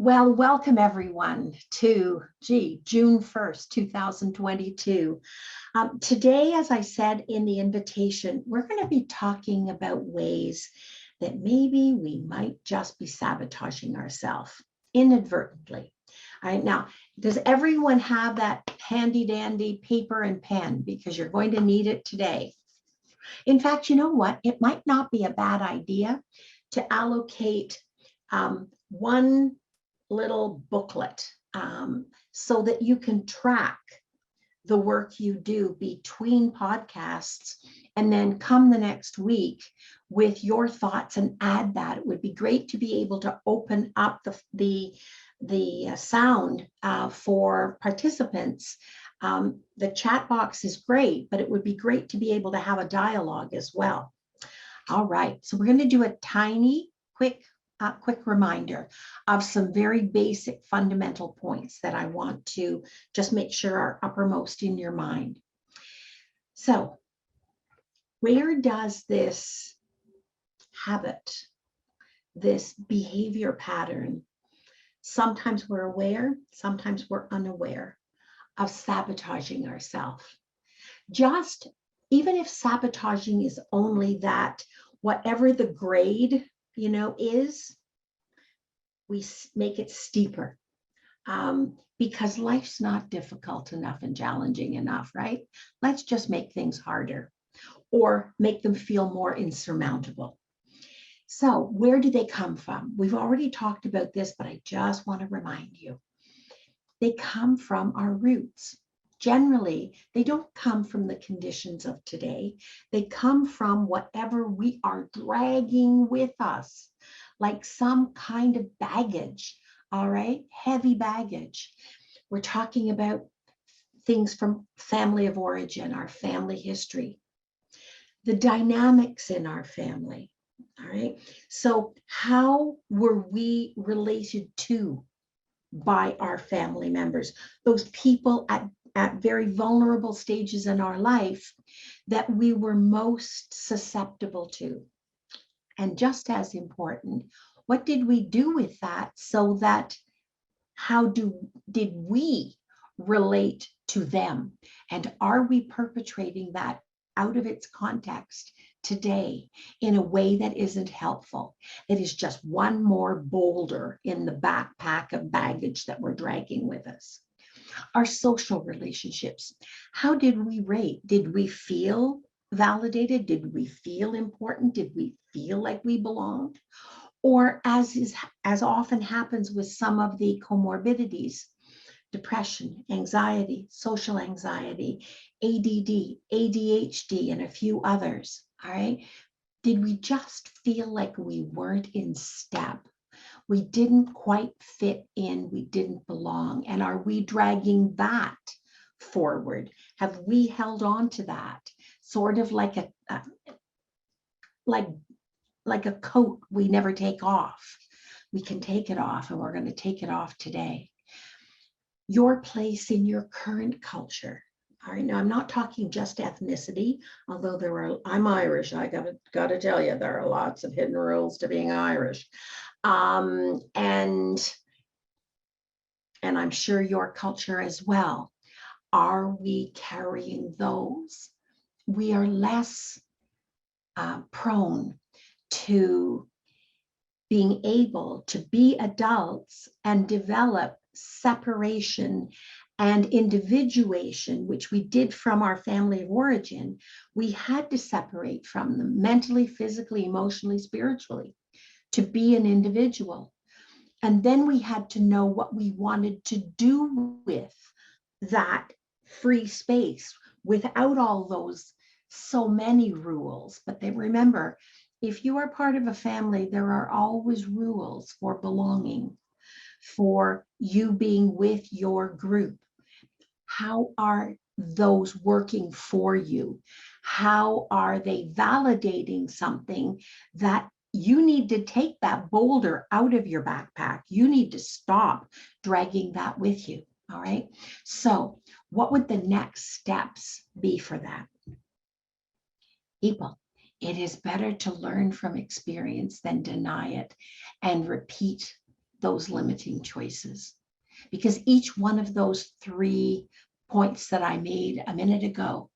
Well, welcome everyone to June 1st, 2022. Today, as I said in the invitation, we're going to be talking about ways that maybe we might just be sabotaging ourselves inadvertently. All right, now, does everyone have that handy dandy paper and pen? Because you're going to need it today. In fact, you know what? It might not be a bad idea to allocate one little booklet so that you can track the work you do between podcasts, and then come the next week with your thoughts and add that. It would be great to be able to open up the sound for participants. The chat box is great, but it would be great to be able to have a dialogue as well. All right, so we're going to do a tiny, quick reminder of some very basic fundamental points that I want to just make sure are uppermost in your mind. So, where does this habit, this behavior pattern, sometimes we're aware, sometimes we're unaware of sabotaging ourselves? Just even if sabotaging is only that, whatever the grade is, we make it steeper because life's not difficult enough and challenging enough, right? Let's just make things harder or make them feel more insurmountable. So where do they come from? We've already talked about this, but I just want to remind you. They come from our roots. Generally, they don't come from the conditions of today. They come from whatever we are dragging with us, like some kind of baggage, all right? Heavy baggage. We're talking about things from family of origin, our family history, the dynamics in our family, all right? So how were we related to by our family members, those people at very vulnerable stages in our life that we were most susceptible to? And just as important, what did we do with that so that did we relate to them? And are we perpetrating that out of its context today in a way that isn't helpful? That is just one more boulder in the backpack of baggage that we're dragging with us. Our social relationships. How did we rate? Did we feel validated? Did we feel important? Did we feel like we belonged? Or as often happens with some of the comorbidities, depression, anxiety, social anxiety, ADD, ADHD, and a few others, all right? Did we just feel like we weren't in step? We didn't quite fit in, we didn't belong. And are we dragging that forward? Have we held on to that? Sort of like a coat we never take off. We can take it off, and we're going to take it off today. Your place in your current culture. All right, now I'm not talking just ethnicity, although I'm Irish. I gotta tell you, there are lots of hidden rules to being Irish. And I'm sure your culture as well. Are we carrying those? We are less prone to being able to be adults and develop separation and individuation, which we did from our family of origin. We had to separate from them mentally, physically, emotionally, spiritually to be an individual. And then we had to know what we wanted to do with that free space without all those so many rules. But remember, if you are part of a family, there are always rules for belonging, for you being with your group. How are those working for you? How are they validating something that you need to take that boulder out of your backpack? You need to stop dragging that with you. All right. So what would the next steps be for that? People, it is better to learn from experience than deny it and repeat those limiting choices. Because each one of those 3 points that I made a minute ago,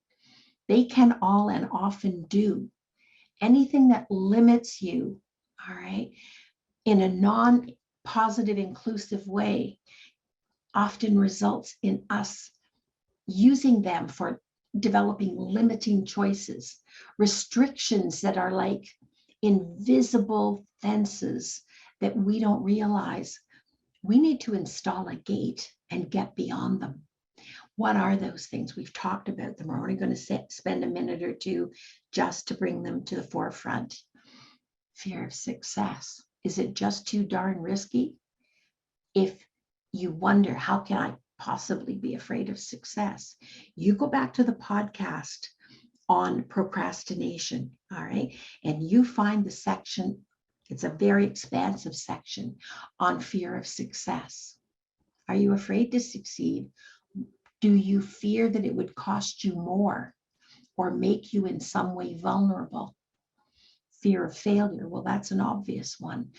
they can all and often do anything that limits you, all right, in a non-positive, inclusive way, often results in us using them for developing limiting choices, restrictions that are like invisible fences that we don't realize. We need to install a gate and get beyond them. What are those things? We've talked about them. We're only going to spend a minute or two just to bring them to the forefront. Fear of success. Is it just too darn risky? If you wonder, how can I possibly be afraid of success? You go back to the podcast on procrastination, all right? And you find the section, it's a very expansive section on fear of success. Are you afraid to succeed? Do you fear that it would cost you more or make you in some way vulnerable? Fear of failure, well, that's an obvious one.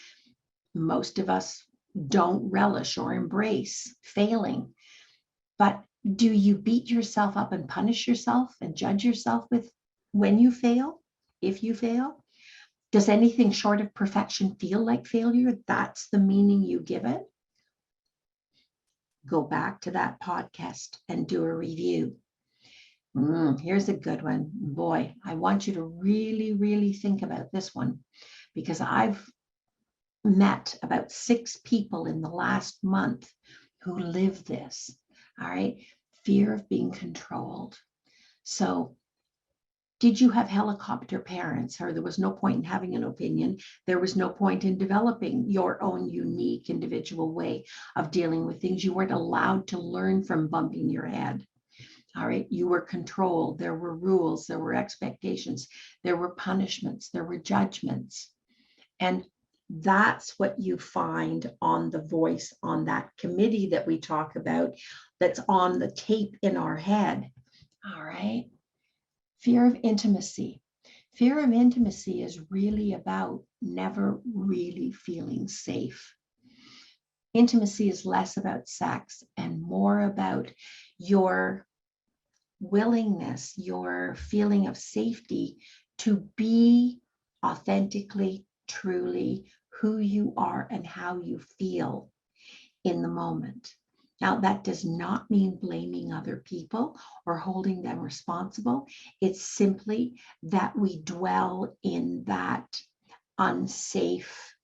Most of us don't relish or embrace failing. But do you beat yourself up and punish yourself and judge yourself with when you fail, if you fail? Does anything short of perfection feel like failure? That's the meaning you give it. Go back to that podcast and do a review. Here's a good one. Boy, I want you to really, really think about this one, because I've met about 6 people in the last month who live this. All right. Fear of being controlled. So did you have helicopter parents, or there was no point in having an opinion? There was no point in developing your own unique individual way of dealing with things. You weren't allowed to learn from bumping your head. All right. You were controlled. There were rules. There were expectations. There were punishments. There were judgments. And that's what you find on the voice, on that committee that we talk about, that's on the tape in our head. All right. Fear of intimacy. Fear of intimacy is really about never really feeling safe. Intimacy is less about sex and more about your willingness, your feeling of safety to be authentically, truly who you are and how you feel in the moment. Now, that does not mean blaming other people or holding them responsible. It's simply that we dwell in that unsafe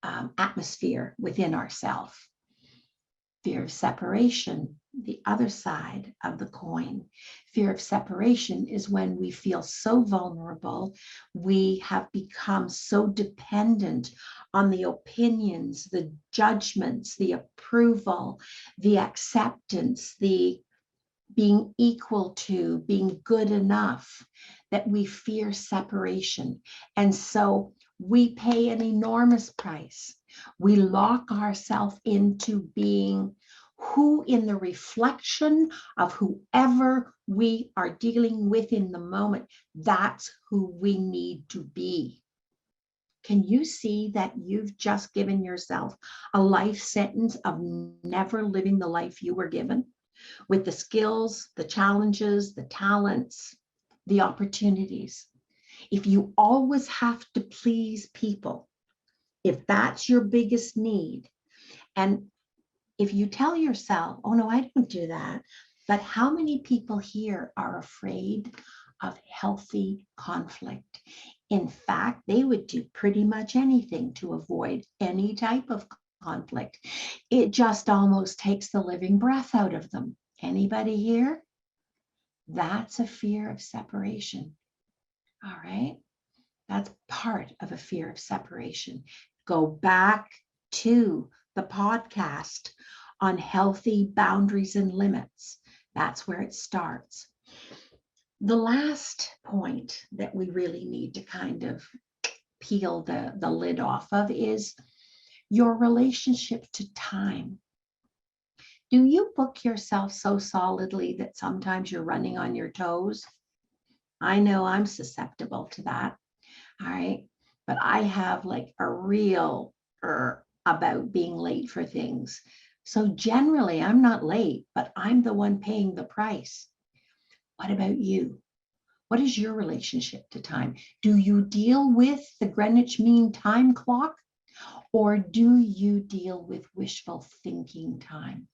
atmosphere within ourselves. Fear of separation, the other side of the coin. Fear of separation is when we feel so vulnerable, we have become so dependent on the opinions, the judgments, the approval, the acceptance, the being equal to, being good enough, that we fear separation. And so we pay an enormous price. We lock ourselves into being who, in the reflection of whoever we are dealing with in the moment, that's who we need to be. Can you see that you've just given yourself a life sentence of never living the life you were given, with the skills, the challenges, the talents, the opportunities? If you always have to please people, if that's your biggest need, and if you tell yourself, oh no, I don't do that, but how many people here are afraid of healthy conflict? In fact, they would do pretty much anything to avoid any type of conflict. It just almost takes the living breath out of them. Anybody here? That's a fear of separation. All right. That's part of a fear of separation. Go back to the podcast on healthy boundaries and limits. That's where it starts. The last point that we really need to kind of peel the lid off of is your relationship to time. Do you book yourself so solidly that sometimes you're running on your toes? I know I'm susceptible to that. All right. But I have like a real about being late for things. So generally, I'm not late, but I'm the one paying the price. What about you? What is your relationship to time? Do you deal with the Greenwich Mean Time clock, or do you deal with wishful thinking time?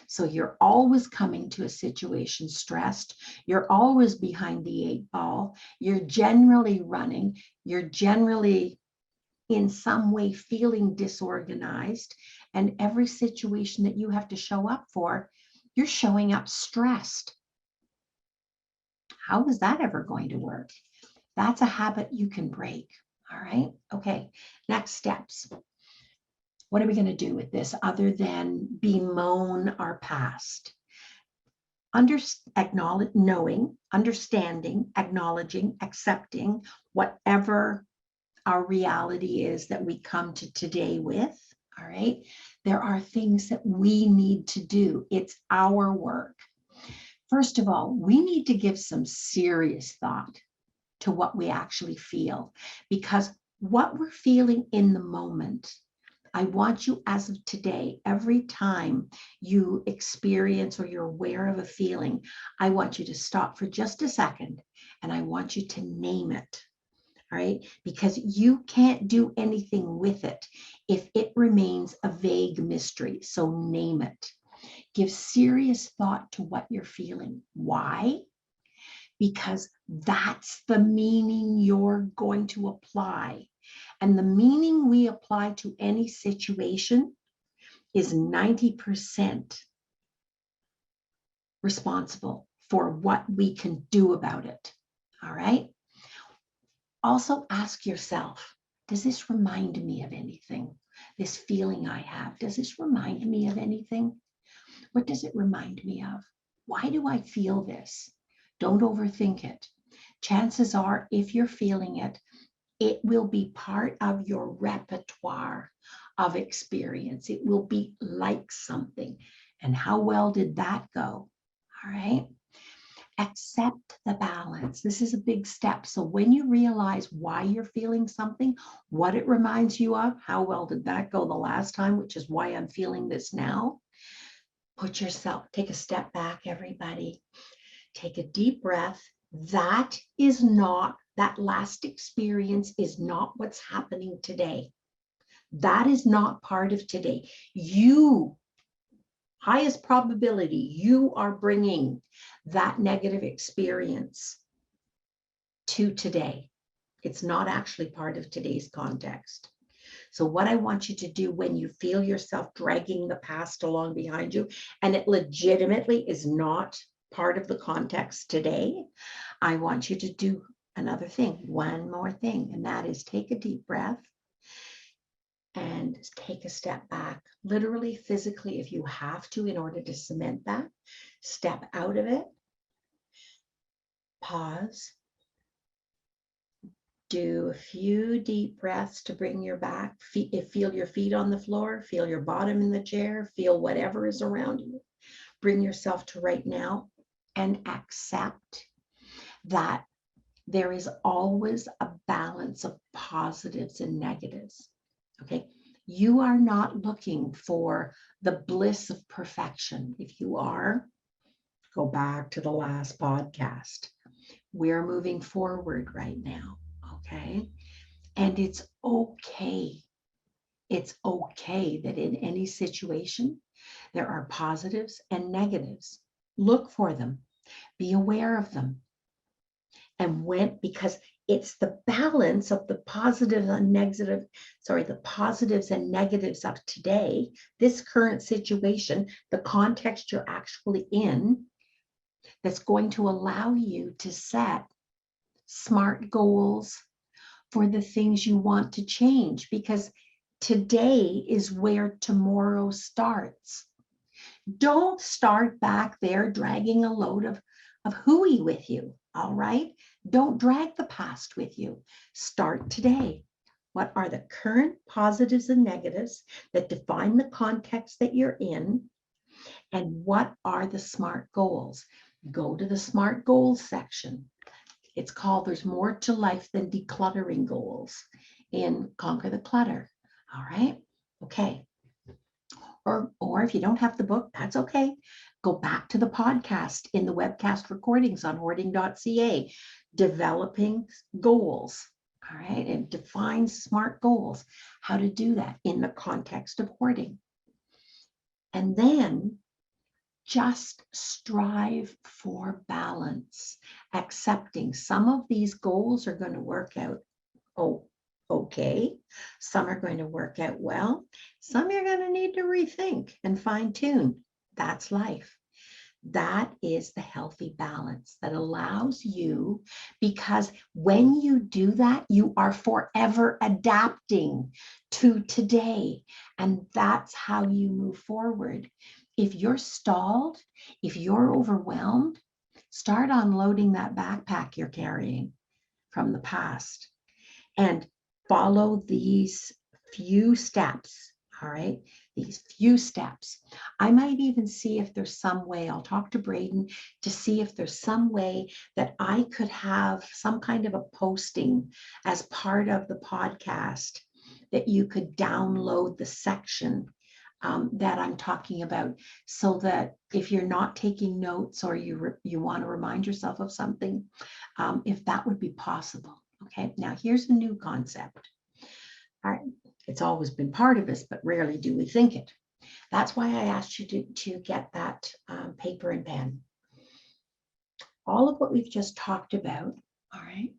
So you're always coming to a situation stressed. You're always behind the 8 ball. You're generally running. You're generally in some way feeling disorganized. And every situation that you have to show up for, you're showing up stressed. How is that ever going to work? That's a habit you can break. All right. Okay. Next steps. What are we going to do with this other than bemoan our past? Knowing, understanding, acknowledging, accepting whatever our reality is that we come to today with. All right. There are things that we need to do. It's our work. First of all, we need to give some serious thought to what we actually feel, because what we're feeling in the moment, I want you as of today, every time you experience or you're aware of a feeling, I want you to stop for just a second and I want you to name it. All right, because you can't do anything with it if it remains a vague mystery. So name it. Give serious thought to what you're feeling. Why? Because that's the meaning you're going to apply. And the meaning we apply to any situation is 90% responsible for what we can do about it. All right. Also ask yourself, does this remind me of anything? This feeling I have, does this remind me of anything? What does it remind me of? Why do I feel this? Don't overthink it. Chances are, if you're feeling it, it will be part of your repertoire of experience. It will be like something. And how well did that go? All right. Accept the balance. This is a big step. So when you realize why you're feeling something, what it reminds you of, how well did that go the last time, which is why I'm feeling this now. Take a step back, everybody. Take a deep breath. That last experience is not what's happening today. That is not part of today. Highest probability, you are bringing that negative experience to today. It's not actually part of today's context. So what I want you to do when you feel yourself dragging the past along behind you, and it legitimately is not part of the context today, I want you to do another thing, one more thing, and that is take a deep breath and take a step back, literally, physically, if you have to, in order to cement that. Step out of it, pause, do a few deep breaths to bring your back, feel your feet on the floor, feel your bottom in the chair, feel whatever is around you. Bring yourself to right now and accept that there is always a balance of positives and negatives. Okay, you are not looking for the bliss of perfection. If you are, go back to the last podcast. We're moving forward right now, okay? And it's okay. It's okay that in any situation, there are positives and negatives. Look for them, be aware of them. And because it's the balance of the positives and negatives of today, this current situation, the context you're actually in, that's going to allow you to set smart goals for the things you want to change, because today is where tomorrow starts. Don't start back there dragging a load of hooey with you, all right? Don't drag the past with you. Start today. What are the current positives and negatives that define the context that you're in? And what are the SMART goals? Go to the SMART goals section. It's called There's More to Life Than Decluttering Goals in Conquer the Clutter. All right. Okay. Or if you don't have the book, that's okay. Go back to the podcast in the webcast recordings on hoarding.ca, developing goals. All right. And define SMART goals, how to do that in the context of hoarding. And then just strive for balance, accepting some of these goals are going to work out. Oh, okay. Some are going to work out well. Some you're going to need to rethink and fine tune. That's life. That is the healthy balance that allows you, because when you do that, you are forever adapting to today. And that's how you move forward. If you're stalled, if you're overwhelmed, start unloading that backpack you're carrying from the past and follow these few steps. All right, these few steps. I might even see if there's some way, I'll talk to Braden to see if there's some way that I could have some kind of a posting as part of the podcast that you could download the section that I'm talking about, so that if you're not taking notes or you want to remind yourself of something, if that would be possible. Okay, now here's a new concept. All right, it's always been part of us, but rarely do we think it. That's why I asked you to get that paper and pen. All of what we've just talked about, all right,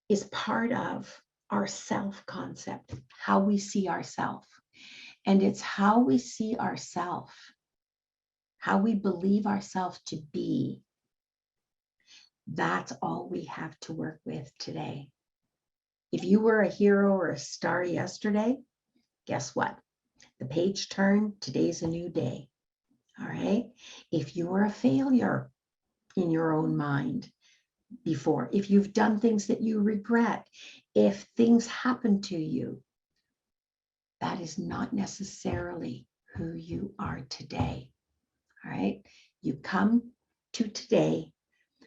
is part of our self concept, how we see ourselves. And it's how we see ourselves, how we believe ourselves to be. That's all we have to work with today. If you were a hero or a star yesterday, guess what? The page turned, today's a new day. All right. If you were a failure in your own mind before, if you've done things that you regret, if things happen to you, that is not necessarily who you are today. All right. You come to today,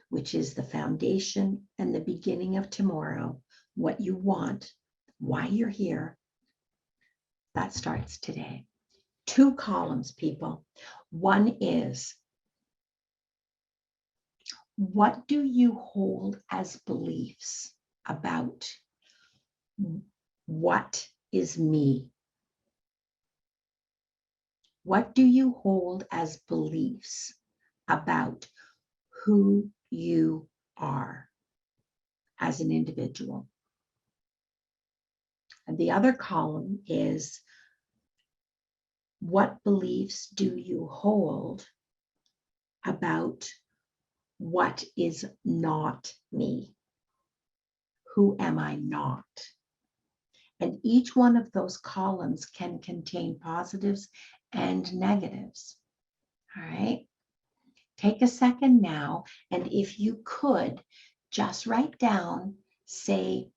which is the foundation and the beginning of tomorrow, what you want, why you're here. That starts today. 2 columns, people. One is, what do you hold as beliefs about what is me? What do you hold as beliefs about who you are as an individual? And the other column is, what beliefs do you hold about what is not me? Who am I not? And each one of those columns can contain positives and negatives. All right. Take a second now, and if you could, just write down, say,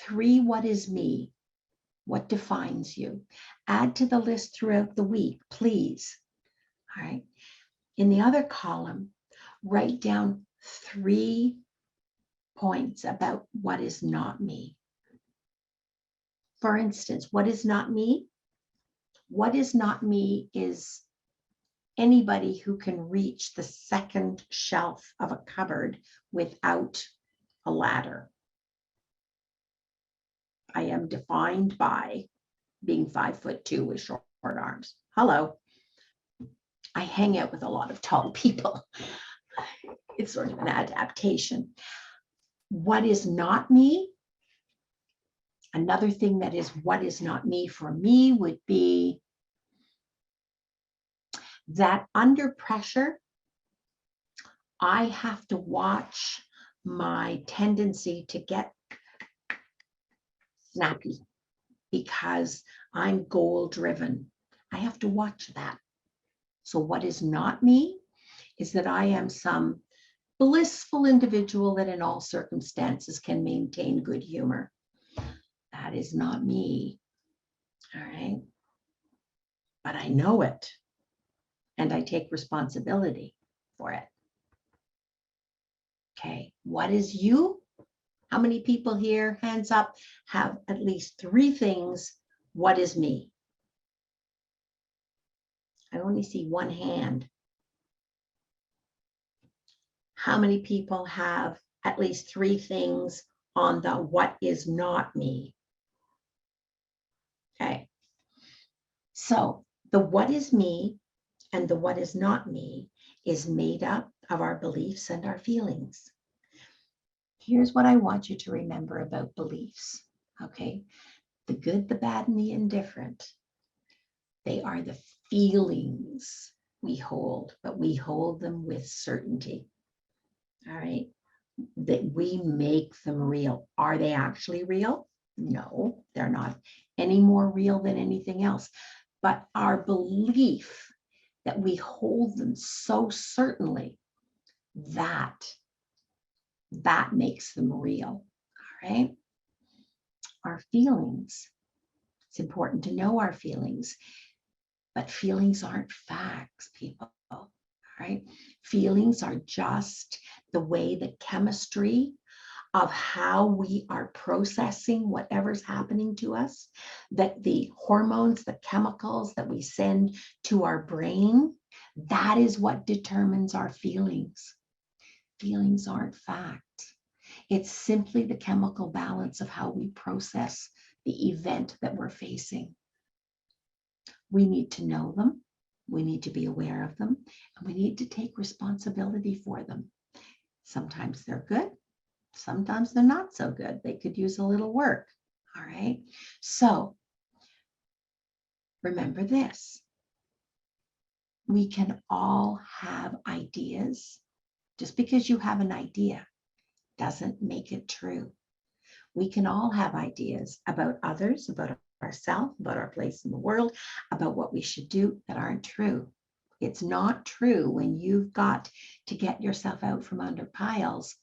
3 what is me? What defines you? Add to the list throughout the week, please. All right. In the other column, write down 3 points about what is not me. For instance, what is not me? What is not me is anybody who can reach the second shelf of a cupboard without a ladder. I am defined by being 5'2" with short arms. Hello. I hang out with a lot of tall people. It's sort of an adaptation. What is not me? Another thing that is what is not me for me would be that under pressure, I have to watch my tendency to get snappy because I'm goal driven. I have to watch that. So what is not me is that I am some blissful individual that in all circumstances can maintain good humor. That is not me. All right. But I know it. And I take responsibility for it. Okay. What is you? How many people here, hands up, have at least 3 things? What is me? I only see one hand. How many people have at least 3 things on the what is not me? Okay. So the what is me and the what is not me is made up of our beliefs and our feelings. Here's what I want you to remember about beliefs, okay? The good, the bad, and the indifferent. They are the feelings we hold, but we hold them with certainty, all right? That we make them real. Are they actually real? No, they're not any more real than anything else. But our belief that we hold them so certainly, that makes them real, all right? Our feelings, it's important to know our feelings, but feelings aren't facts, people, all right? Feelings are just the way the chemistry of how we are processing whatever's happening to us, that the hormones, the chemicals that we send to our brain, that is what determines our feelings. Feelings aren't facts. It's simply the chemical balance of how we process the event that we're facing. We need to know them. We need to be aware of them, and we need to take responsibility for them. Sometimes they're good. Sometimes they're not so good. They could use a little work. All right. So remember this. We can all have ideas. Just because you have an idea doesn't make it true. We can all have ideas about others, about ourselves, about our place in the world, about what we should do that aren't true. It's not true when you've got to get yourself out from under piles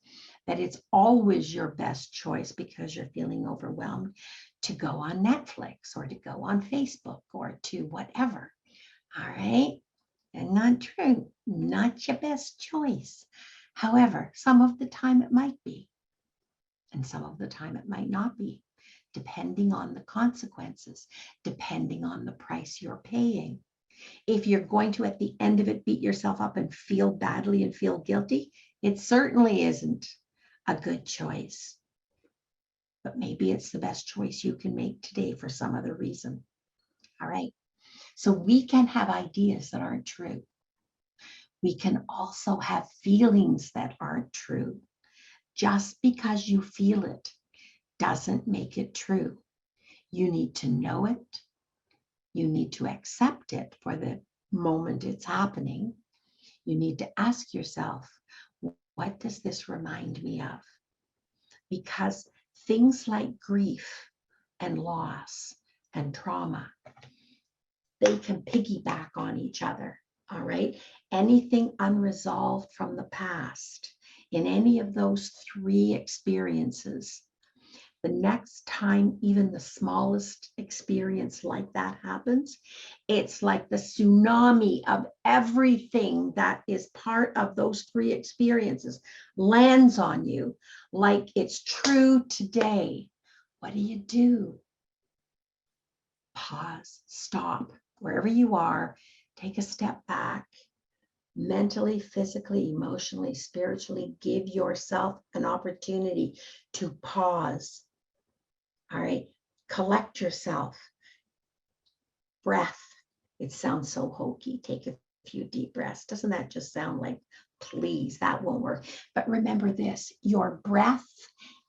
that it's always your best choice because you're feeling overwhelmed to go on Netflix or to go on Facebook or to whatever. All right. And not true, not your best choice. However, some of the time it might be, and some of the time it might not be, depending on the consequences, depending on the price you're paying. If you're going to, at the end of it, beat yourself up and feel badly and feel guilty, it certainly isn't a good choice. But maybe it's the best choice you can make today for some other reason. All right. So we can have ideas that aren't true. We can also have feelings that aren't true. Just because you feel it doesn't make it true. You need to know it. You need to accept it for the moment it's happening. You need to ask yourself, what does this remind me of? Because things like grief and loss and trauma, they can piggyback on each other, all right? Anything unresolved from the past, in any of those 3 experiences, the next time even the smallest experience like that happens, it's like the tsunami of everything that is part of those 3 experiences lands on you like it's true today. What do? Pause, stop, wherever you are, take a step back. Mentally, physically, emotionally, spiritually, give yourself an opportunity to pause. All right, collect yourself. Breath. It sounds so hokey. Take a few deep breaths. Doesn't that just sound like, please, that won't work. But remember this, your breath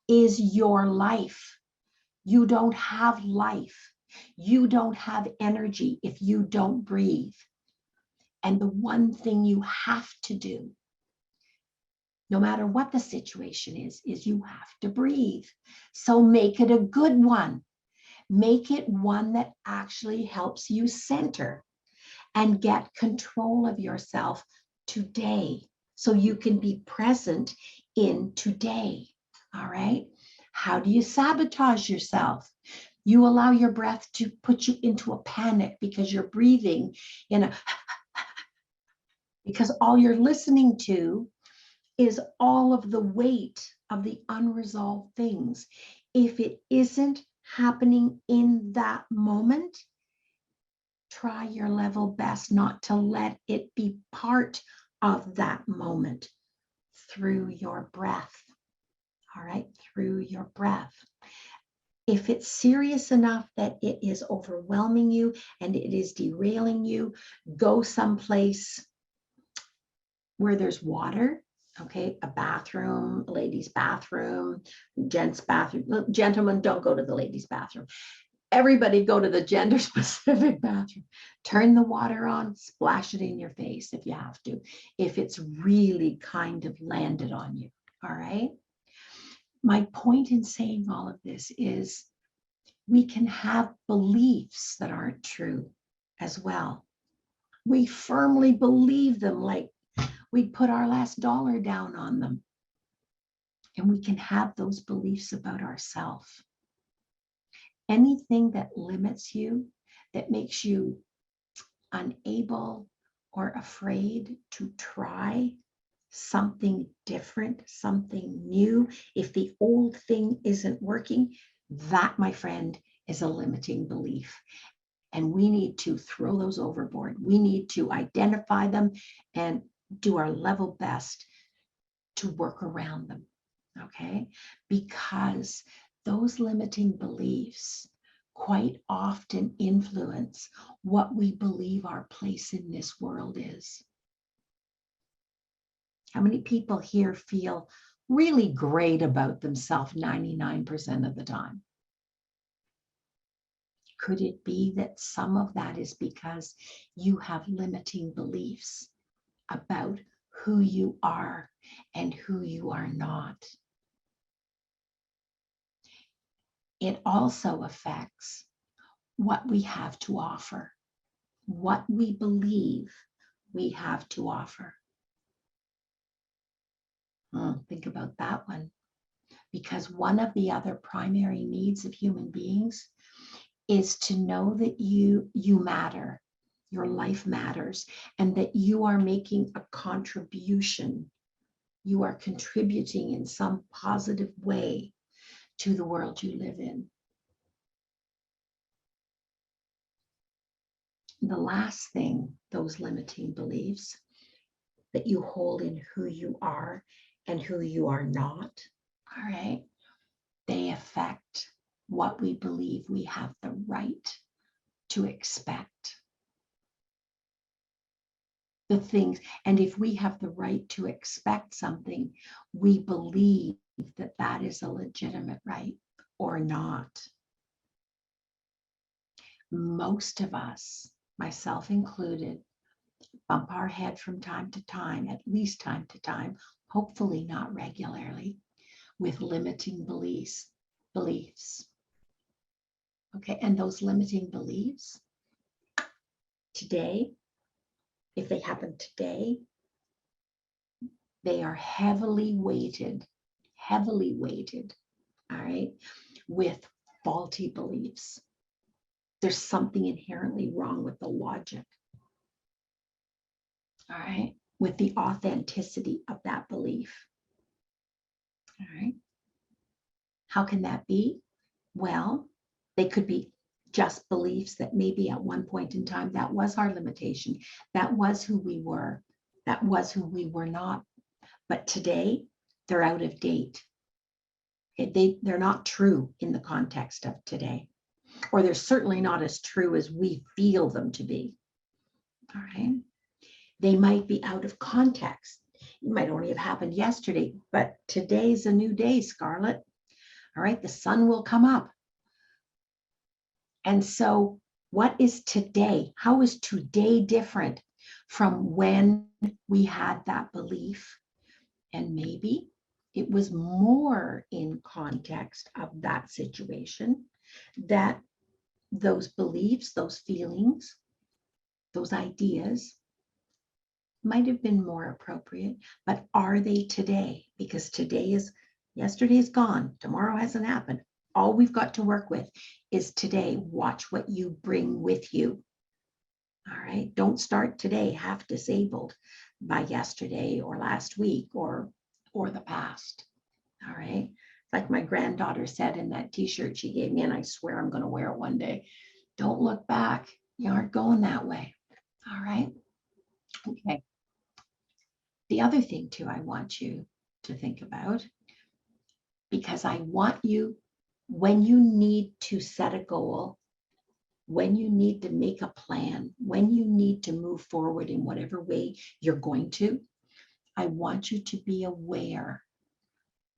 is your life. You don't have life. You don't have energy if you don't breathe. And the one thing you have to do, no matter what the situation is you have to breathe. So make it a good one. Make it one that actually helps you center and get control of yourself today so you can be present in today. All right? How do you sabotage yourself? You allow your breath to put you into a panic because you're breathing in a because all you're listening to is all of the weight of the unresolved things. If it isn't happening in that moment, try your level best not to let it be part of that moment through your breath. All right, through your breath. If it's serious enough that it is overwhelming you and it is derailing you, go someplace where there's water, okay, a bathroom, a ladies' bathroom, gents' bathroom. Gentlemen, don't go to the ladies' bathroom. Everybody go to the gender specific bathroom. Turn the water on, splash it in your face if you have to, if it's really kind of landed on you, all right? My point in saying all of this is we can have beliefs that aren't true as well. We firmly believe them, like we put our last dollar down on them. And we can have those beliefs about ourselves. Anything that limits you, that makes you unable or afraid to try something different, something new, if the old thing isn't working, that, my friend, is a limiting belief. And we need to throw those overboard. We need to identify them and do our level best to work around them, okay? Because those limiting beliefs quite often influence what we believe our place in this world is. How many people here feel really great about themselves 99% of the time? Could it be that some of that is because you have limiting beliefs about who you are and who you are not? It also affects what we have to offer, what we believe we have to offer. Think about that one. Because one of the other primary needs of human beings is to know that you matter, your life matters, and that you are making a contribution. You are contributing in some positive way to the world you live in. The last thing, those limiting beliefs that you hold in who you are and who you are not, all right, they affect what we believe we have the right to expect. The things, and if we have the right to expect something, we believe that that is a legitimate right or not. Most of us, myself included, bump our head from time to time, at least time to time, hopefully not regularly, with limiting beliefs. Okay, and those limiting beliefs today, if they happen today, they are heavily weighted, all right, with faulty beliefs. There's something inherently wrong with the logic, all right, with the authenticity of that belief, all right. How can that be? Well, they could be just beliefs that maybe at one point in time, that was our limitation. That was who we were. That was who we were not. But today, they're out of date. They're not true in the context of today, or they're certainly not as true as we feel them to be. All right. They might be out of context. It might only have happened yesterday, but today's a new day, Scarlett. All right. The sun will come up. And so what is today? How is today different from when we had that belief? And maybe it was more in context of that situation, that those beliefs, those feelings, those ideas might have been more appropriate, but are they today? Because yesterday is gone, tomorrow hasn't happened. All we've got to work with is today. Watch what you bring with you. All right, don't start today half disabled by yesterday or last week or the past. All right. Like my granddaughter said in that t-shirt she gave me, and I swear I'm going to wear it one day. Don't look back. You aren't going that way. All right. Okay. The other thing too, I want you to think about, because I want you, when you need to set a goal, when you need to make a plan, when you need to move forward in whatever way you're going to, I want you to be aware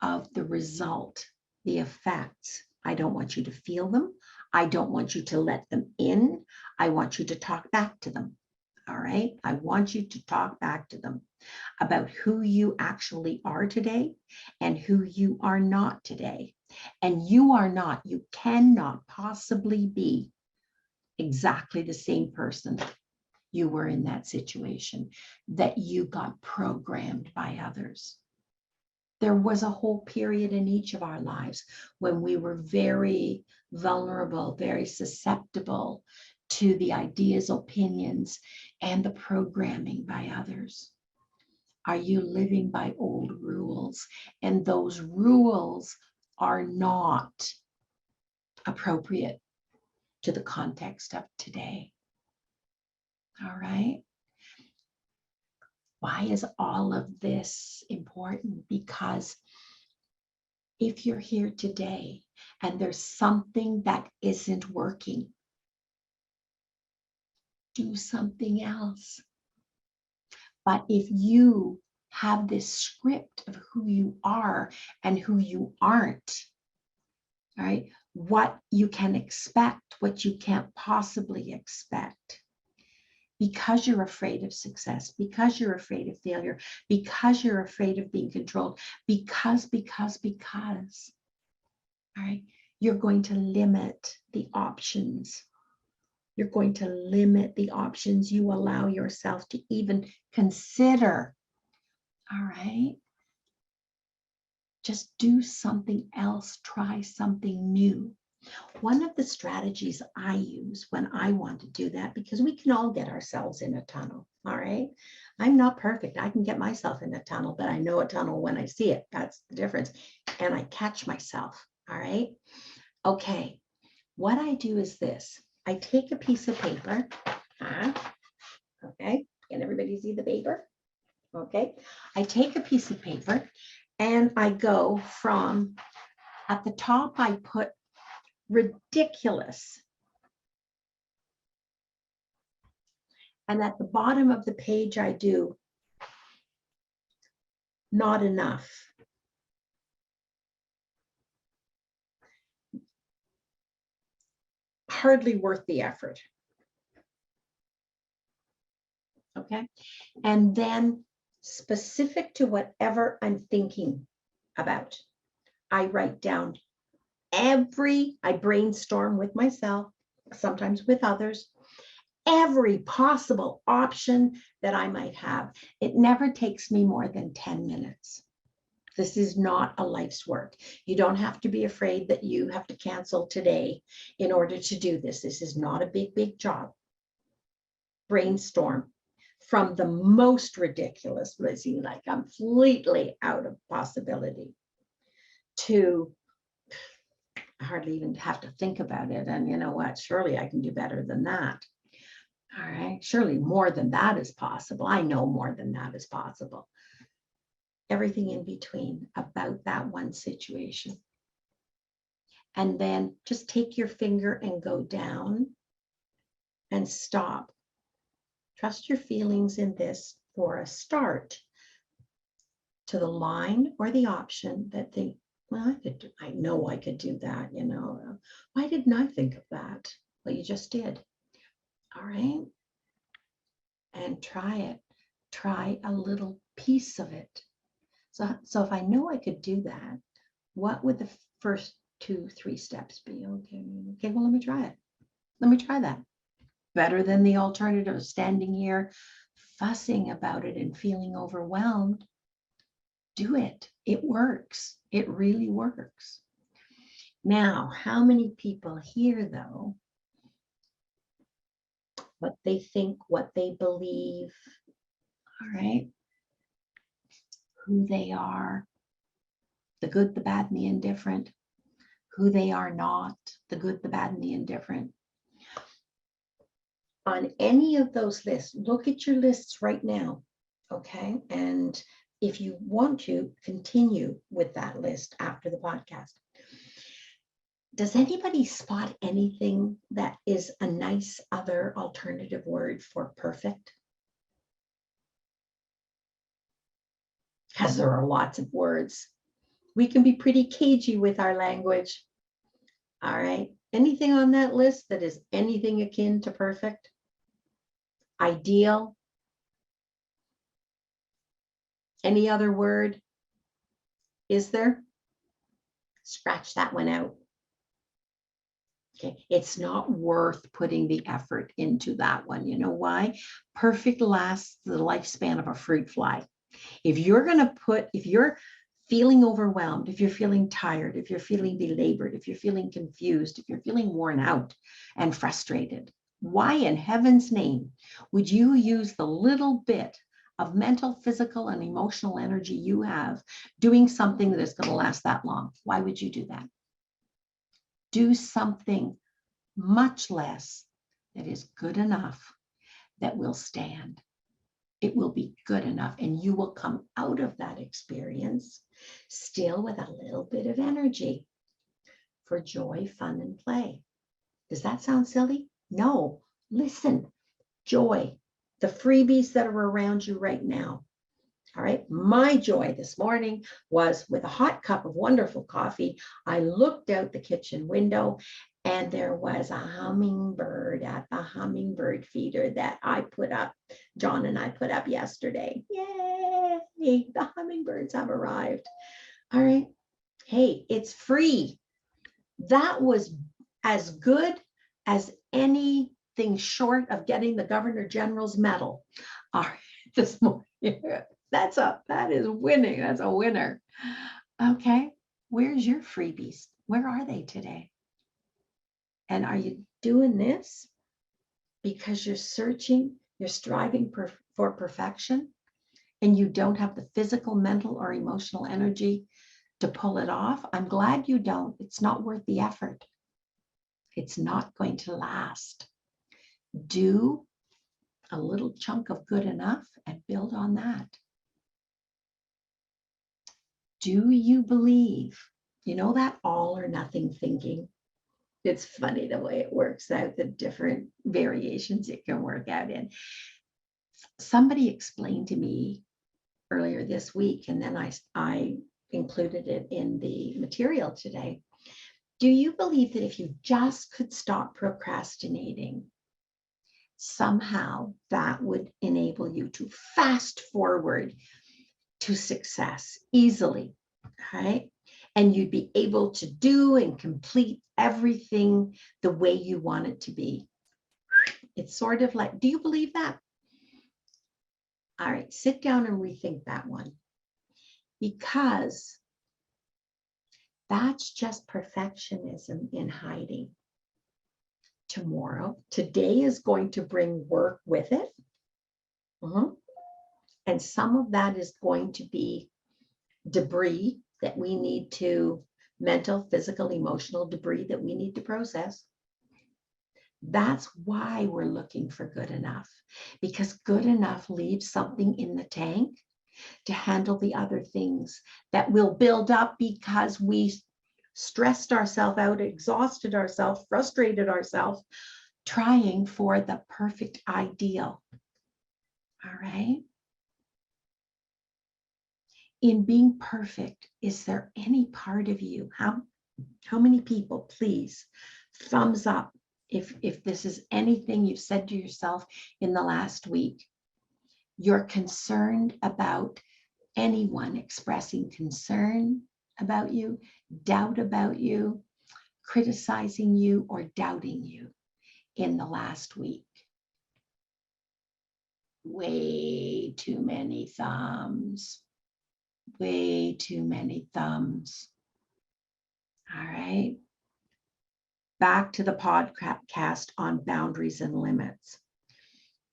of the result, the effects. I don't want you to feel them. I don't want you to let them in. I want you to talk back to them. All right. I want you to talk back to them about who you actually are today and who you are not today. And you are not, you cannot possibly be exactly the same person you were in that situation, that you got programmed by others. There was a whole period in each of our lives when we were very vulnerable, very susceptible to the ideas, opinions, and the programming by others. Are you living by old rules? And those rules are not appropriate to the context of today. All right. Why is all of this important? Because if you're here today and there's something that isn't working, do something else. But if you have this script of who you are and who you aren't, all right, what you can expect, what you can't possibly expect, because you're afraid of success, because you're afraid of failure, because you're afraid of being controlled, because, all right, you're going to limit the options. You're going to limit the options you allow yourself to even consider. All right. Just do something else, try something new. One of the strategies I use when I want to do that, because we can all get ourselves in a tunnel, all right? I'm not perfect. I can get myself in a tunnel, but I know a tunnel when I see it. That's the difference. And I catch myself, all right? Okay, what I do is this. I take a piece of paper, okay? Can everybody see the paper? Okay, I take a piece of paper and I go from, at the top, I put ridiculous. And at the bottom of the page, I do not enough. Hardly worth the effort. Okay. And then specific to whatever I'm thinking about, I write down I brainstorm with myself, sometimes with others, every possible option that I might have. It never takes me more than 10 minutes. This is not a life's work. You don't have to be afraid that you have to cancel today in order to do this. This is not a big job. Brainstorm from the most ridiculous, like completely out of possibility, to hardly even have to think about it. And you know what? Surely I can do better than that. All right. Surely more than that is possible. I know more than that is possible. Everything in between about that one situation. And then just take your finger and go down and stop. Trust your feelings in this for a start to the line or the option that think, well, I know I could do that, you know. Why didn't I think of that? Well, you just did. All right. And try it. Try a little piece of it. So if I know I could do that, what would the first 2-3 steps be? Okay, well, let me try it. Let me try that. Better than the alternative of standing here fussing about it and feeling overwhelmed. Do it. It works. It really works. Now, how many people here, though, what they think, what they believe, all right, who they are, the good, the bad, and the indifferent, who they are not, the good, the bad, and the indifferent. On any of those lists, look at your lists right now, okay? And if you want to, continue with that list after the podcast. Does anybody spot anything that is a nice other alternative word for perfect? Because there are lots of words. We can be pretty cagey with our language. All right. Anything on that list that is anything akin to perfect? Ideal? Any other word? Is there? Scratch that one out. Okay, it's not worth putting the effort into that one. You know why? Perfect lasts the lifespan of a fruit fly. If you're feeling overwhelmed, if you're feeling tired, if you're feeling belabored, if you're feeling confused, if you're feeling worn out and frustrated, why in heaven's name would you use the little bit of mental, physical, and emotional energy you have doing something that is going to last that long? Why would you do that? Do something much less that is good enough that will stand. It will be good enough, and you will come out of that experience still with a little bit of energy for joy, fun, and play. Does that sound silly? No. Listen, joy, the freebies that are around you right now. All right. My joy this morning was with a hot cup of wonderful coffee. I looked out the kitchen window and there was a hummingbird at the hummingbird feeder that John and I put up yesterday. Yay! The hummingbirds have arrived. All right. Hey, it's free. That was as good as anything short of getting the Governor General's medal. All right, this morning. That is winning. That's a winner. Okay. Where's your freebies? Where are they today? And are you doing this because you're searching, you're striving for perfection, and you don't have the physical, mental, or emotional energy to pull it off? I'm glad you don't. It's not worth the effort. It's not going to last. Do a little chunk of good enough and build on that. Do you believe? You know that all or nothing thinking? It's funny the way it works out, the different variations it can work out in. Somebody explained to me earlier this week, and then I included it in the material today. Do you believe that if you just could stop procrastinating, somehow that would enable you to fast forward to success easily, right? And you'd be able to do and complete everything the way you want it to be. It's sort of like, do you believe that? All right, sit down and rethink that one, because that's just perfectionism in hiding. Today is going to bring work with it. And some of that is going to be debris that we need to, mental, physical, emotional debris that we need to process. That's why we're looking for good enough, because good enough leaves something in the tank to handle the other things that will build up because we stressed ourselves out, exhausted ourselves, frustrated ourselves, trying for the perfect ideal. All right. In being perfect, is there any part of you? How many people, please, thumbs up if this is anything you've said to yourself in the last week. You're concerned about anyone expressing concern about you, doubt about you, criticizing you, or doubting you in the last week. Way too many thumbs. Way too many thumbs. All right. Back to the podcast on boundaries and limits.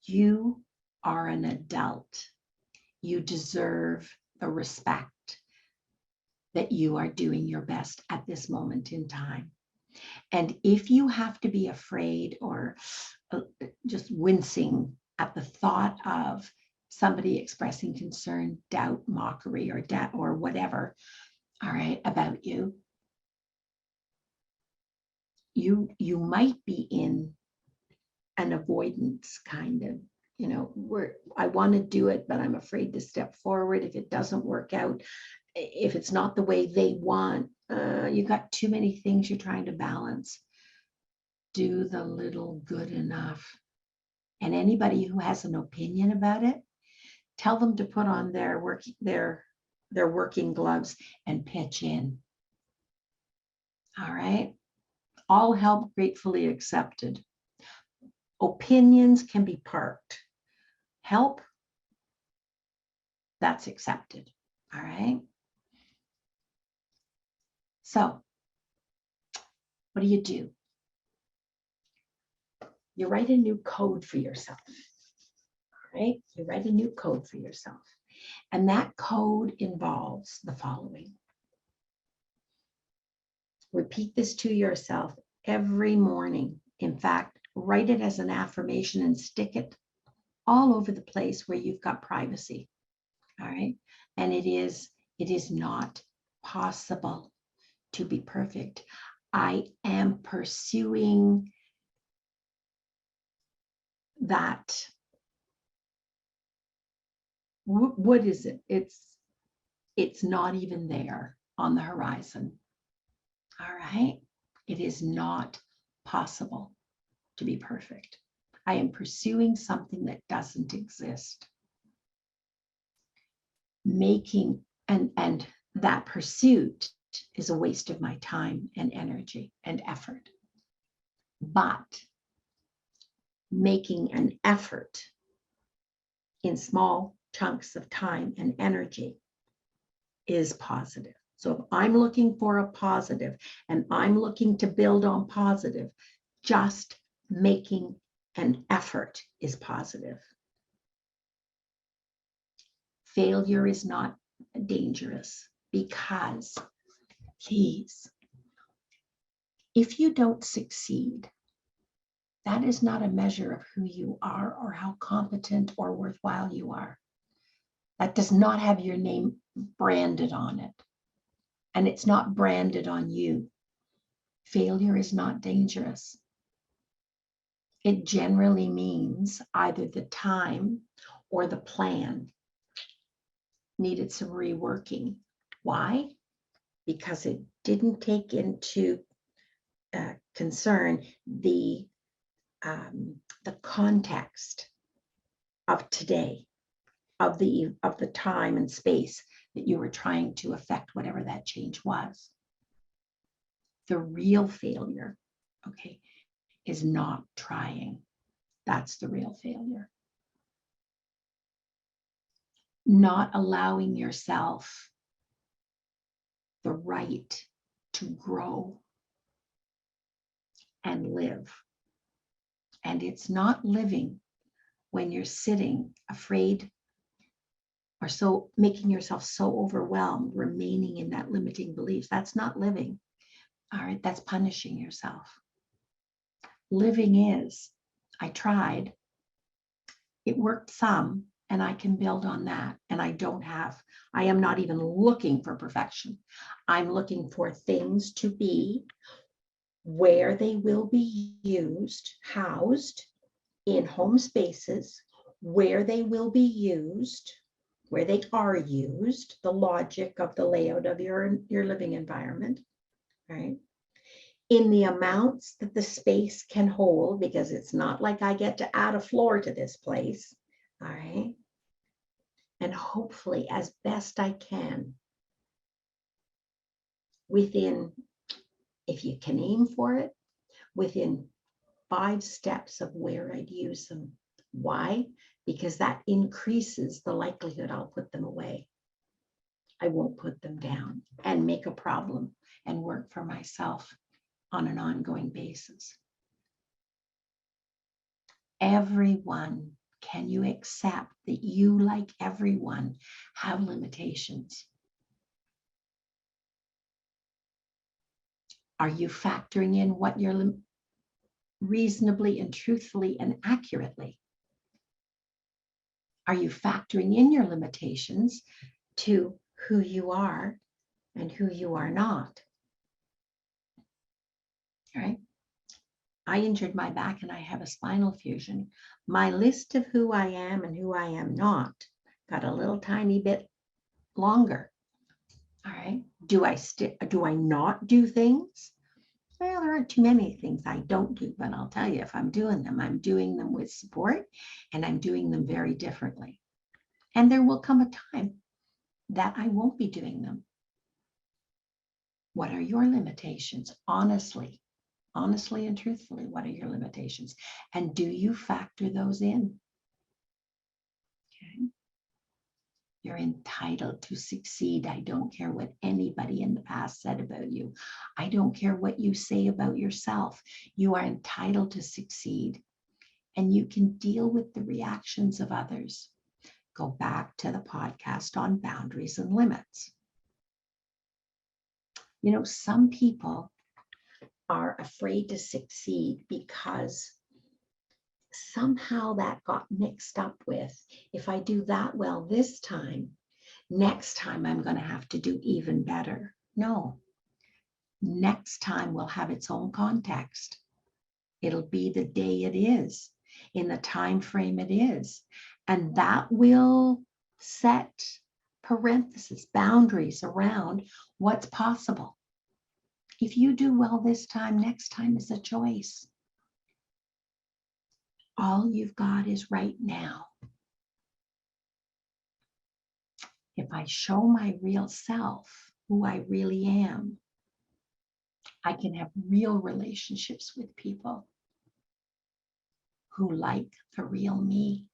You are an adult. You deserve the respect that you are doing your best at this moment in time. And if you have to be afraid or just wincing at the thought of somebody expressing concern, doubt, mockery, or doubt, or whatever, all right, about you, you might be in an avoidance kind of, where I want to do it, but I'm afraid to step forward if it doesn't work out, if it's not the way they want. You got too many things you're trying to balance. Do the little good enough. And anybody who has an opinion about it, tell them to put on their working gloves and pitch in. All right. All help gratefully accepted. Opinions can be parked. Help, that's accepted. All right. So what do? You write a new code for yourself. All right. You write a new code for yourself. And that code involves the following. Repeat this to yourself every morning. In fact, write it as an affirmation and stick it all over the place where you've got privacy. All right. And it is not possible to be perfect. I am pursuing that. What is it? It's not even there on the horizon. All right. It is not possible to be perfect. I am pursuing something that doesn't exist. Making and that pursuit is a waste of my time and energy and effort. But making an effort in small chunks of time and energy is positive. So if I'm looking for a positive and I'm looking to build on positive, just making an effort is positive. Failure is not dangerous because, please, if you don't succeed, that is not a measure of who you are or how competent or worthwhile you are. That does not have your name branded on it. And it's not branded on you. Failure is not dangerous. It generally means either the time or the plan needed some reworking. Why? Because it didn't take into concern the context of today, of the time and space that you were trying to affect whatever that change was. The real failure, okay, is not trying. That's the real failure. Not allowing yourself the right to grow and live. And it's not living when you're sitting afraid or so making yourself so overwhelmed, remaining in that limiting belief. That's not living. All right, that's punishing yourself. Living is, I tried, it worked some, and I can build on that. And I am not even looking for perfection. I'm looking for things to be where they will be used, housed in home spaces, where they will be used, where they are used, the logic of the layout of your living environment, right? In the amounts that the space can hold, because it's not like I get to add a floor to this place, all right? And hopefully, as best I can, within, if you can aim for it, within 5 steps of where I'd use them. Why? Because that increases the likelihood I'll put them away. I won't put them down and make a problem and work for myself on an ongoing basis. Everyone, can you accept that you, like everyone, have limitations? Are you factoring in what you're reasonably and truthfully and accurately? Are you factoring in your limitations to who you are and who you are not? All right. I injured my back and I have a spinal fusion. My list of who I am and who I am not got a little tiny bit longer. All right. Do I not do things? Well, there aren't too many things I don't do, but I'll tell you, if I'm doing them, I'm doing them with support and I'm doing them very differently. And there will come a time that I won't be doing them. What are your limitations? Honestly and truthfully, what are your limitations? And do you factor those in? Okay. You're entitled to succeed. I don't care what anybody in the past said about you. I don't care what you say about yourself. You are entitled to succeed. And you can deal with the reactions of others. Go back to the podcast on boundaries and limits. You know, some people are afraid to succeed because somehow that got mixed up with, if I do that well this time, next time I'm going to have to do even better. No, next time will have its own context. It'll be the day it is, in the time frame it is, and that will set parentheses, boundaries around what's possible. If you do well this time, next time is a choice. All you've got is right now. If I show my real self, who I really am, I can have real relationships with people who like the real me.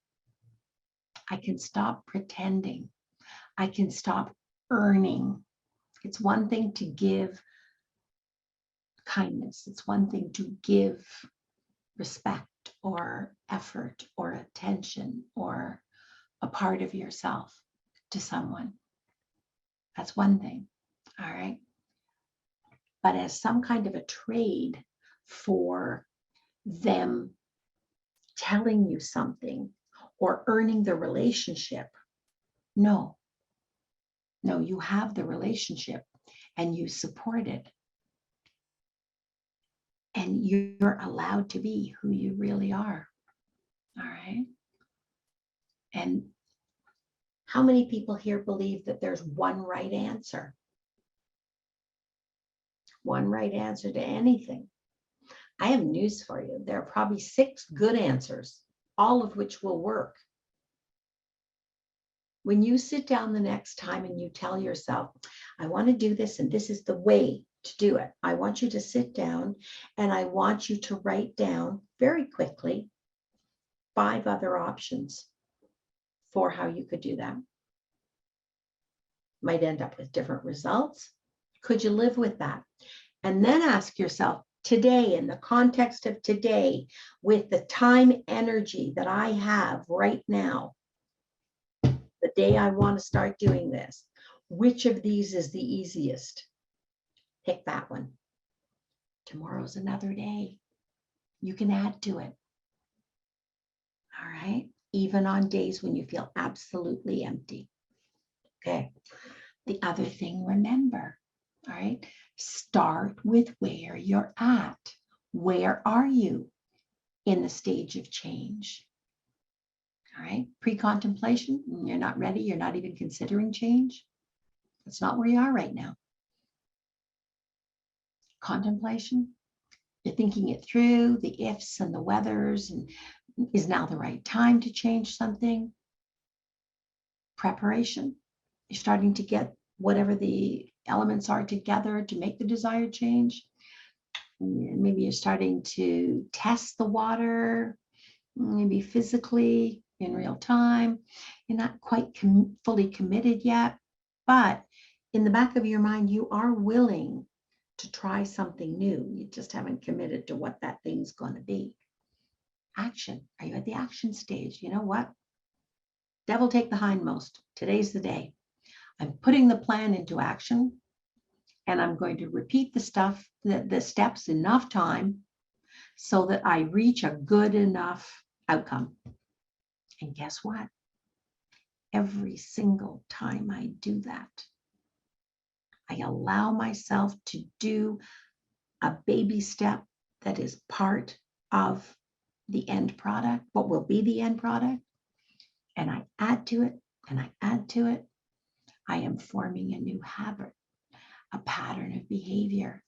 I can stop pretending. I can stop earning. It's one thing to give kindness. It's one thing to give respect or effort or attention or a part of yourself to someone. That's one thing. All right. But as some kind of a trade for them telling you something or earning the relationship, no, you have the relationship and you support it. And you're allowed to be who you really are. All right. And how many people here believe that there's one right answer? One right answer to anything? I have news for you. There are probably 6 good answers, all of which will work. When you sit down the next time and you tell yourself, I want to do this and this is the way to do it, I want you to sit down and I want you to write down very quickly 5 other options for how you could do that. Might end up with different results. Could you live with that? And then ask yourself, today, in the context of today, with the time energy that I have right now, the day I want to start doing this, which of these is the easiest? Pick that one. Tomorrow's another day. You can add to it. All right. Even on days when you feel absolutely empty. Okay. The other thing, remember, all right, start with where you're at. Where are you in the stage of change? All right. Pre-contemplation, you're not ready. You're not even considering change. That's not where you are right now. Contemplation, you're thinking it through, the ifs and the whethers, and is now the right time to change something? Preparation, you're starting to get whatever the elements are together to make the desired change. Maybe you're starting to test the water, maybe physically in real time. You're not quite fully committed yet, but in the back of your mind, you are willing to try something new. You just haven't committed to what that thing's going to be. Action. Are you at the action stage? You know what? Devil take the hindmost. Today's the day. I'm putting the plan into action And I'm going to repeat the steps enough time so that I reach a good enough outcome. And guess what? Every single time I do that, I allow myself to do a baby step that is part of the end product, what will be the end product. And I add to it, and I add to it. I am forming a new habit, a pattern of behavior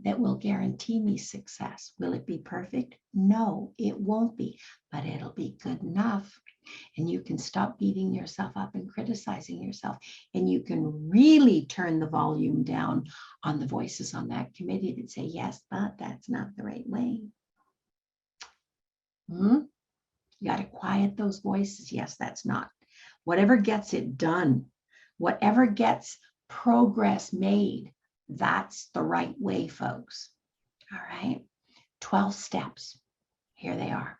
that will guarantee me success. Will it be perfect? No, it won't be, but it'll be good enough. And you can stop beating yourself up and criticizing yourself. And you can really turn the volume down on the voices on that committee that say, yes, but that's not the right way. You got to quiet those voices. Yes, that's not. Whatever gets it done, whatever gets progress made, that's the right way, folks. All right. 12 steps. Here they are.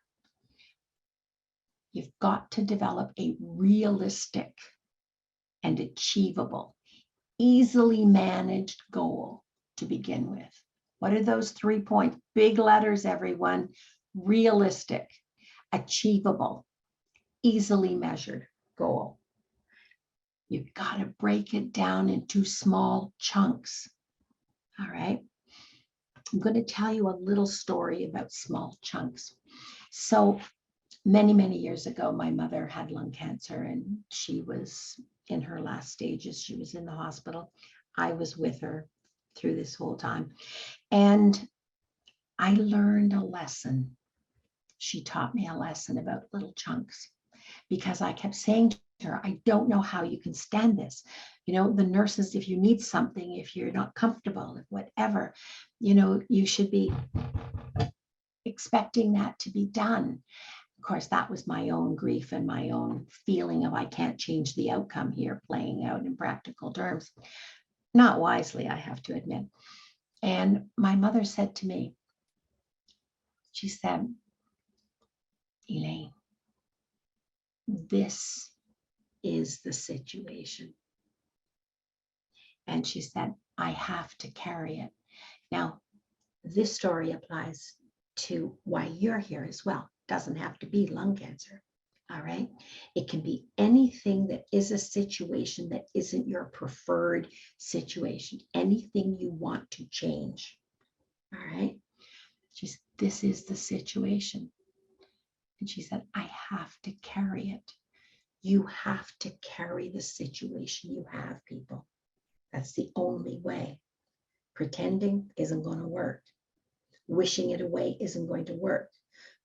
You've got to develop a realistic and achievable, easily managed goal to begin with. What are those 3 points? Big letters, everyone. Realistic, achievable, easily measured goal. You've got to break it down into small chunks. All right. I'm going to tell you a little story about small chunks. So many, many years ago, my mother had lung cancer and she was in her last stages. She was in the hospital. I was with her through this whole time. And I learned a lesson. She taught me a lesson about little chunks because I kept saying to her, I don't know how you can stand this. You know, the nurses, if you need something, if you're not comfortable, if whatever, you know, you should be expecting that to be done. Of course, that was my own grief and my own feeling of I can't change the outcome here playing out in practical terms. Not wisely, I have to admit. And my mother said to me, she said, Elaine, this is the situation. And she said, I have to carry it. Now, this story applies to why you're here as well. Doesn't have to be lung cancer. All right. It can be anything that is a situation that isn't your preferred situation, anything you want to change. All right. She said, this is the situation. And she said, I have to carry it. You have to carry the situation you have, people. That's the only way. Pretending isn't going to work. Wishing it away isn't going to work.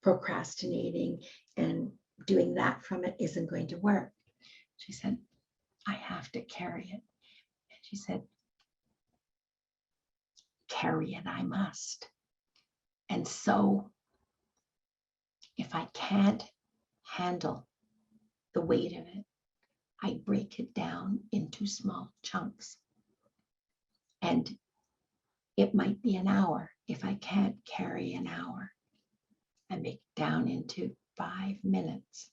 Procrastinating and doing that from it isn't going to work. She said, I have to carry it. And she said, carry it I must. And so if I can't handle the weight of it, I break it down into small chunks. And it might be an hour. If I can't carry an hour, I make it down into 5 minutes.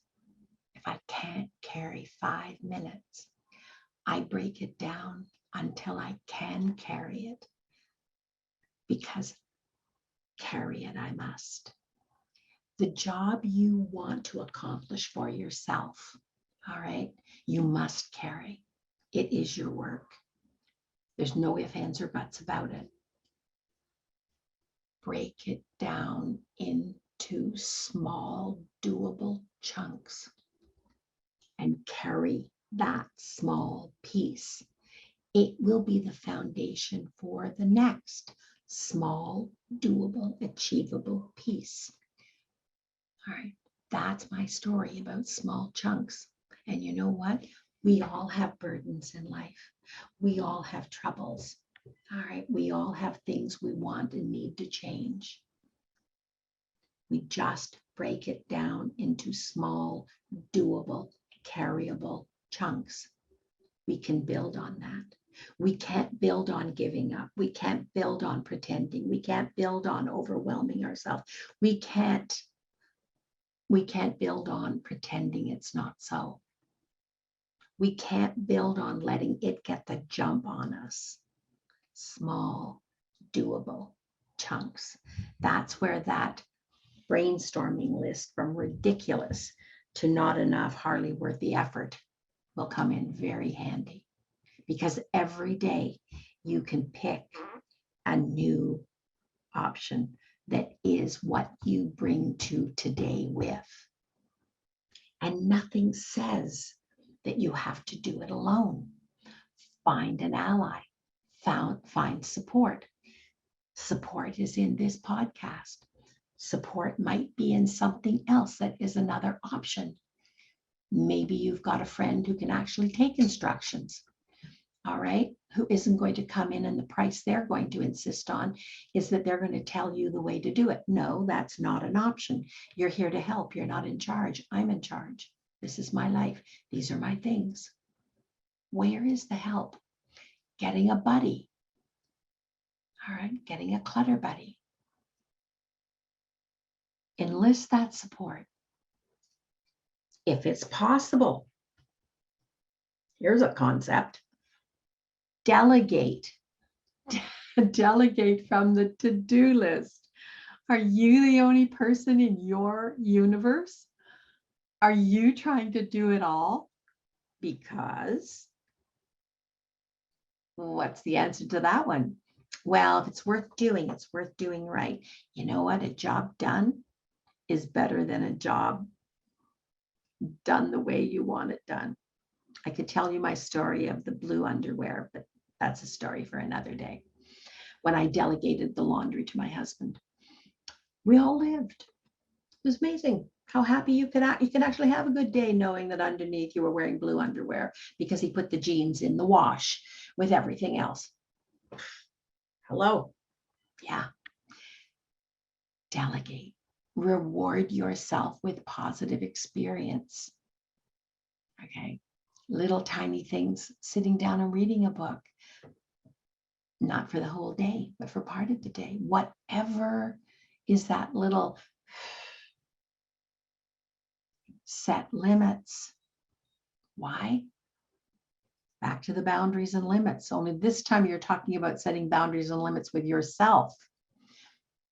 If I can't carry 5 minutes, I break it down until I can carry it, because carry it I must. The job you want to accomplish for yourself, all right, you must carry. It is your work. There's no ifs, ands, or buts about it. Break it down into small, doable chunks and carry that small piece. It will be the foundation for the next small, doable, achievable piece. All right, that's my story about small chunks. And you know what? We all have burdens in life. We all have troubles. All right, we all have things we want and need to change. We just break it down into small, doable, carryable chunks. We can build on that. We can't build on giving up. We can't build on pretending. We can't build on overwhelming ourselves. We can't build on pretending it's not so. We can't build on letting it get the jump on us. small, doable chunks. That's where that brainstorming list from ridiculous to not enough, hardly worth the effort will come in very handy, because every day you can pick a new option that is what you bring to today with. And nothing says that you have to do it alone. Find an ally, find support. Support is in this podcast. Support might be in something else that is another option. Maybe you've got a friend who can actually take instructions, all right, who isn't going to come in and the price they're going to insist on is that they're going to tell you the way to do it. No, that's not an option. You're here to help. You're not in charge. I'm in charge. This is my life. These are my things. Where is the help? Getting a buddy. All right, getting a clutter buddy. Enlist that support. If it's possible, here's a concept. Delegate. Delegate from the to-do list. Are you the only person in your universe? Are you trying to do it all? Because what's the answer to that one? Well, if it's worth doing, it's worth doing right. You know what? A job done is better than a job done the way you want it done. I could tell you my story of the blue underwear, but that's a story for another day. When I delegated the laundry to my husband, we all lived. It was amazing how happy you could actually have a good day knowing that underneath you were wearing blue underwear because he put the jeans in the wash with everything else. Hello. Yeah. Delegate. Reward yourself with positive experience. Okay. Little tiny things, sitting down and reading a book. Not for the whole day, but for part of the day. Whatever is that little set limits. Why? Back to the boundaries and limits. Only this time you're talking about setting boundaries and limits with yourself,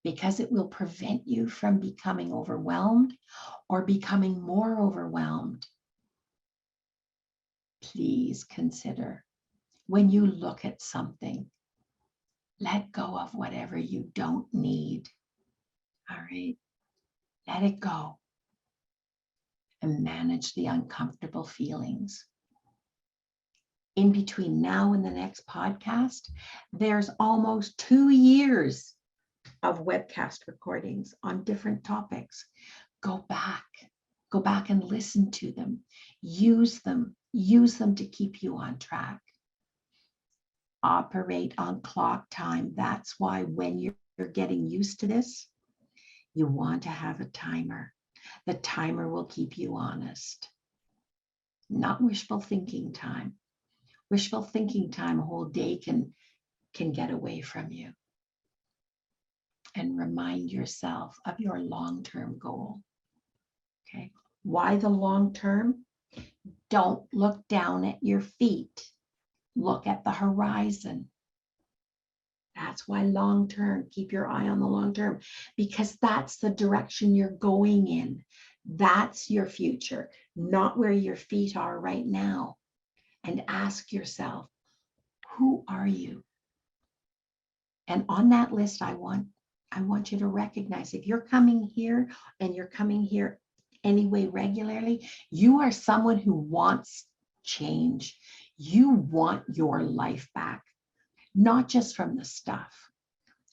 because it will prevent you from becoming overwhelmed or becoming more overwhelmed. Please consider when you look at something, let go of whatever you don't need. All right, let it go and manage the uncomfortable feelings. In between now and the next podcast, there's almost 2 years of webcast recordings on different topics. Go back and listen to them. Use them to keep you on track. Operate on clock time. That's why when you're getting used to this, you want to have a timer. The timer will keep you honest. Not wishful thinking time. Wishful thinking time, a whole day can get away from you. And remind yourself of your long-term goal. Okay. Why the long term? Don't look down at your feet. Look at the horizon. That's why long term, keep your eye on the long term, because that's the direction you're going in. That's your future, not where your feet are right now. And ask yourself, who are you? And on that list, I want you to recognize if you're coming here and you're coming here anyway regularly, you are someone who wants change. You want your life back, not just from the stuff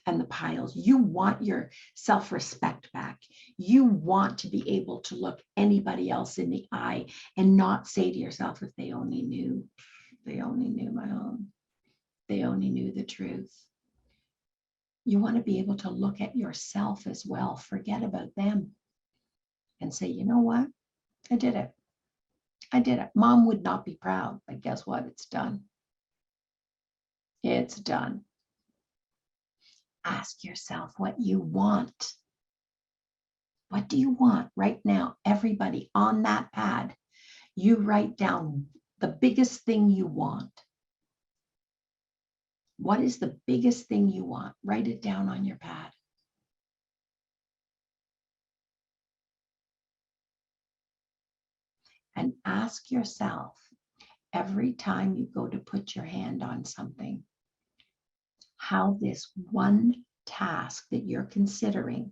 and the piles. You want your self-respect back. You want to be able to look anybody else in the eye and not say to yourself, if they only knew my own, they only knew the truth. You want to be able to look at yourself as well. Forget about them and say, you know what? I did it. I did it. Mom would not be proud, but guess what? It's done. It's done. Ask yourself what you want. What do you want right now? Everybody on that pad, you write down the biggest thing you want. What is the biggest thing you want? Write it down on your pad. And ask yourself every time you go to put your hand on something, how this one task that you're considering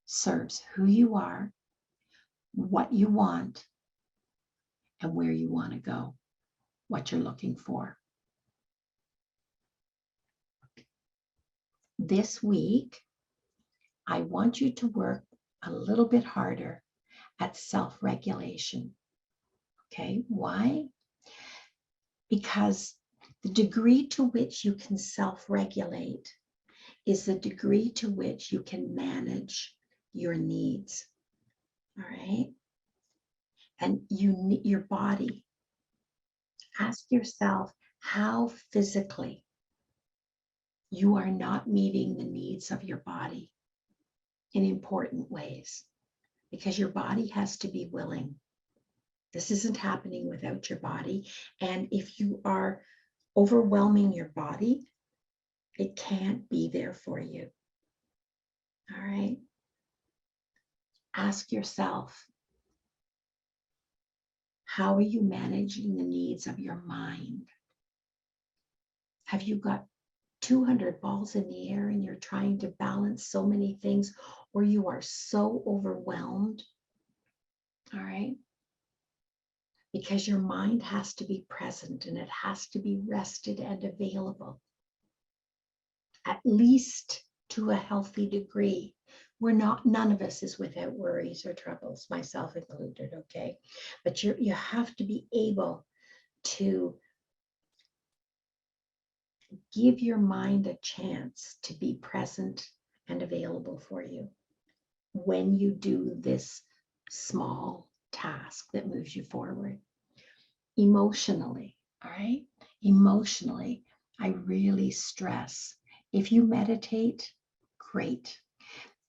serves who you are, what you want, and where you want to go, what you're looking for. This week, I want you to work a little bit harder at self-regulation. Okay, why? Because the degree to which you can self-regulate is the degree to which you can manage your needs. All right? And your body. Ask yourself how physically you are not meeting the needs of your body in important ways, because your body has to be willing. This isn't happening without your body. And if you are overwhelming your body, it can't be there for you. All right? Ask yourself, how are you managing the needs of your mind? Have you got 200 balls in the air and you're trying to balance so many things, or you are so overwhelmed? All right? Because your mind has to be present and it has to be rested and available, at least to a healthy degree. None of us is without worries or troubles, myself included, okay? But you have to be able to give your mind a chance to be present and available for you when you do this small task that moves you forward. Emotionally, all right? Emotionally, I really stress, if you meditate, great.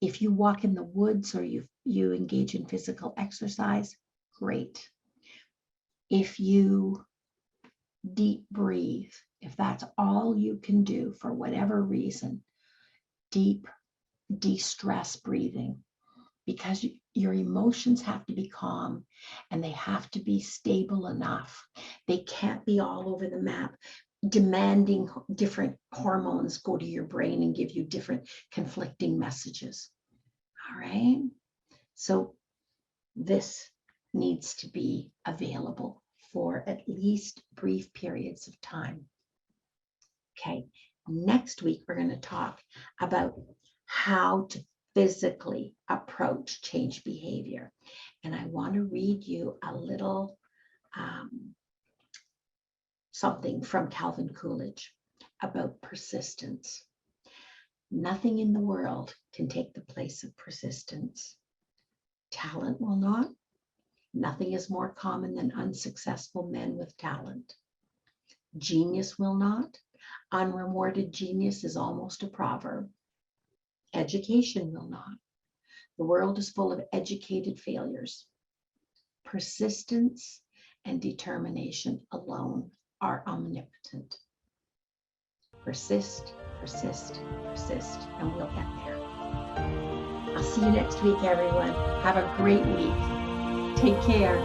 If you walk in the woods or you engage in physical exercise, great. If you deep breathe, if that's all you can do for whatever reason, deep de-stress breathing, because your emotions have to be calm and they have to be stable enough. They can't be all over the map, demanding different hormones go to your brain and give you different conflicting messages. All right? So this needs to be available for at least brief periods of time. Okay, next week we're going to talk about how to physically approach change behavior. And I want to read you a little something from Calvin Coolidge about persistence. Nothing in the world can take the place of persistence. Talent will not. Nothing is more common than unsuccessful men with talent. Genius will not. Unrewarded genius is almost a proverb. Education will not. The world is full of educated failures. Persistence and determination alone are omnipotent. Persist, persist, persist, and we'll get there. I'll see you next week, everyone. Have a great week. Take care.